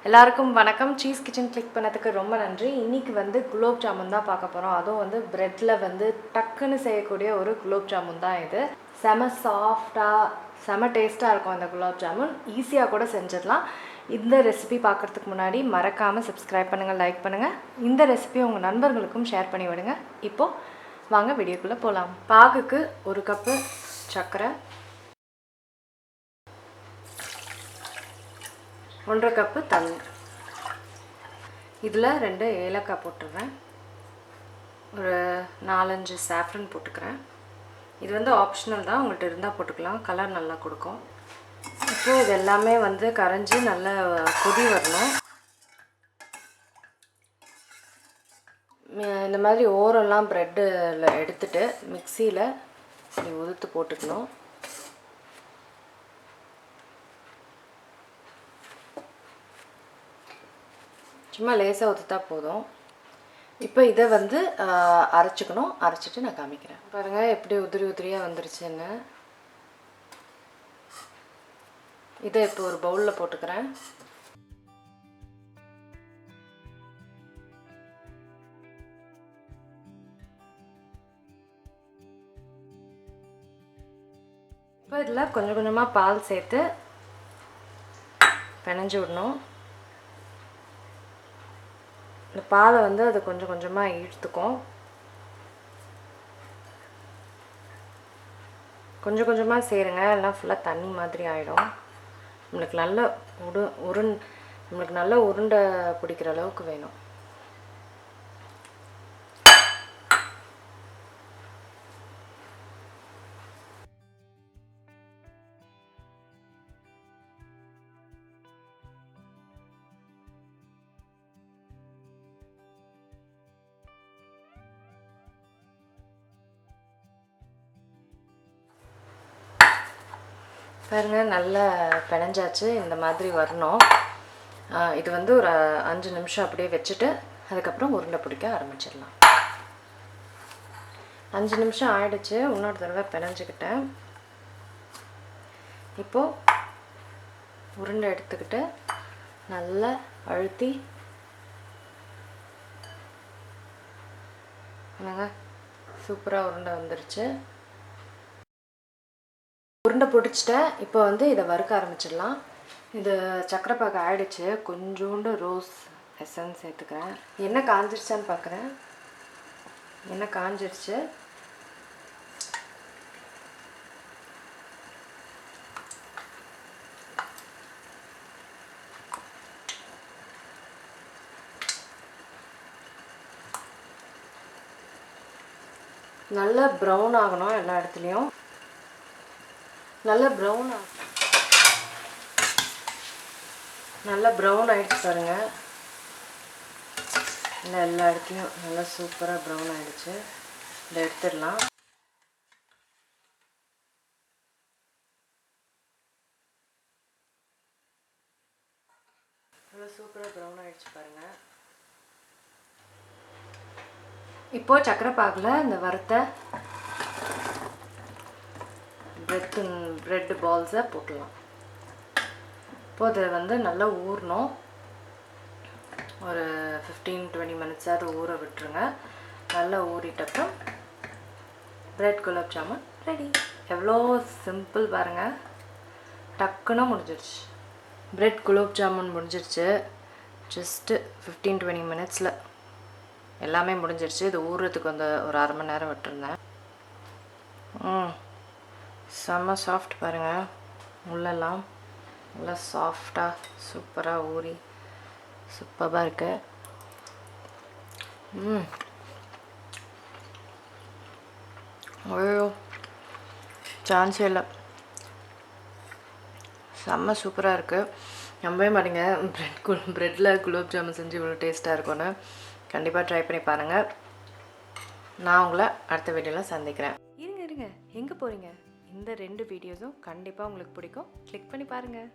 எல்லாருக்கும் வணக்கம். Cheese kitchen click பண்ணதுக்கு ரொம்ப நன்றி. இன்றைக்கி வந்து குலோப் ஜாமுன் தான் பார்க்க போகிறோம். அதுவும் வந்து ப்ரெட்டில் வந்து டக்குன்னு செய்யக்கூடிய ஒரு குலோப் ஜாமுன் தான் இது. செம சாஃப்டாக செம டேஸ்ட்டாக இருக்கும் இந்த குலோப் ஜாமுன். ஈஸியாக கூட செஞ்சிடலாம். இந்த ரெசிபி பார்க்குறதுக்கு முன்னாடி மறக்காமல் சப்ஸ்கிரைப் பண்ணுங்கள், லைக் பண்ணுங்கள். இந்த ரெசிபி உங்கள் நண்பர்களுக்கும் ஷேர் பண்ணி விடுங்க. இப்போது வாங்க வீடியோக்குள்ளே போகலாம். பாகுக்கு 1 கப்பு சர்க்கரை, 1.5 கப்பு தண்ணி, இதில் 2 ஏலக்காய் போட்டுடுறேன், ஒரு 4-5 சாஃப்ரன் போட்டுக்கிறேன். இது வந்து ஆப்ஷனல் தான், உங்கள்கிட்ட இருந்தால் போட்டுக்கலாம், கலர் நல்லா கொடுக்கும். இப்போது இது எல்லாமே வந்து கரைஞ்சி நல்லா கொதி வரணும். இந்த மாதிரி ஓரெல்லாம் ப்ரெட்டில் எடுத்துகிட்டு மிக்சியில் இப்படி உதுத்து போட்டுக்கணும். சும்மா லேசாக ஊற்றுத்தா போதும். இப்போ இதை வந்து அரைச்சிக்கணும். அரைச்சிட்டு நான் காமிக்கிறேன். பாருங்கள் எப்படி உதிரி உதிரியாக வந்துருச்சுன்னு. இதை இப்போ ஒரு பவுலில் போட்டுக்கிறேன். இப்போ இதில் கொஞ்சம் கொஞ்சமாக பால் சேர்த்து பிணைஞ்சி விடணும். இந்த பாலை வந்து அது கொஞ்சம் கொஞ்சமாக இழுத்துக்கும். கொஞ்சம் கொஞ்சமாக சேருங்க, எல்லாம் ஃபுல்லாக தண்ணி மாதிரி ஆகிடும். நம்மளுக்கு நல்ல உருண்டை பிடிக்கிற அளவுக்கு வேணும். பாருங்கள், நல்லா பிணைஞ்சாச்சு. இந்த மாதிரி வரணும். இது வந்து ஒரு 5 நிமிஷம் அப்படியே வச்சுட்டு அதுக்கப்புறம் உருண்டை பிடிக்க ஆரம்பிச்சிடலாம். 5 நிமிஷம் ஆயிடுச்சு. இன்னொரு தடவை பிணைஞ்சிக்கிட்டேன். இப்போது உருண்டை எடுத்துக்கிட்டு நல்லா அழுத்தி சூப்பராக உருண்டை வந்துருச்சு. உருண்டை பிடிச்சிட்டேன். இப்போ வந்து இதை வறுக்க ஆரம்பிச்சிடலாம். இது சக்கரை பாகு ஆயிடுச்சு. கொஞ்சோண்டு ரோஸ் எசன்ஸ் சேர்த்துக்கிறேன். எண்ணெய் காஞ்சிருச்சான்னு பார்க்குறேன். எண்ணெய் காஞ்சிருச்சு. நல்லா ப்ரௌன் ஆகணும். எல்லா இடத்துலையும் நல்லா ப்ரௌன் ஆகிடுச்சு பாருங்கள். எல்லா இடத்துலையும் நல்லா சூப்பராக ப்ரௌன் ஆகிடுச்சு. இதை எடுத்துடலாம். நல்லா சூப்பராக ப்ரௌன் ஆகிடுச்சு பாருங்கள். இப்போது சக்கரை பாகில் இந்த வறுத்த ப்ரெட் பால்ஸை போட்டுடலாம். இப்போது அதை வந்து நல்லா ஊறணும். ஒரு 15-20 மினிட்ஸாவது ஊற விட்டுருங்க. நல்லா ஊறிட்டப்புறம் ப்ரெட் குலோப் ஜாமுன் ரெடி. எவ்வளோ சிம்பிள் பாருங்கள், டக்குன்னு முடிஞ்சிடுச்சு. ப்ரெட் குலோப் ஜாமுன் முடிஞ்சிடுச்சு. ஜஸ்ட்டு 15-20 மினிட்ஸில் எல்லாமே முடிஞ்சிடுச்சு. இது ஊறுறதுக்கு வந்து ஒரு 1/2 மணி நேரம் விட்டுருந்தேன். செம்ம சாஃப்ட் பாருங்கள். உள்ளெல்லாம் நல்லா சாஃப்டாக சூப்பராக ஊறி சூப்பராக இருக்கு. ஐயோ சான்ஸே இல்லை. செம்ம சூப்பராக இருக்குது. நம்பவே மாட்டீங்க ப்ரெட்டில் குலோப் ஜாமுன் செஞ்சு இவ்வளோ டேஸ்ட்டாக இருக்கும்னு. கண்டிப்பாக ட்ரை பண்ணி பாருங்கள். நான் உங்களை அடுத்த வீடியோவில் சந்திக்கிறேன். இருங்க எங்கே போகிறீங்க? இந்த 2 வீடியோஸும் கண்டிப்பாக உங்களுக்கு பிடிக்கும். கிளிக் பண்ணி பாருங்கள்.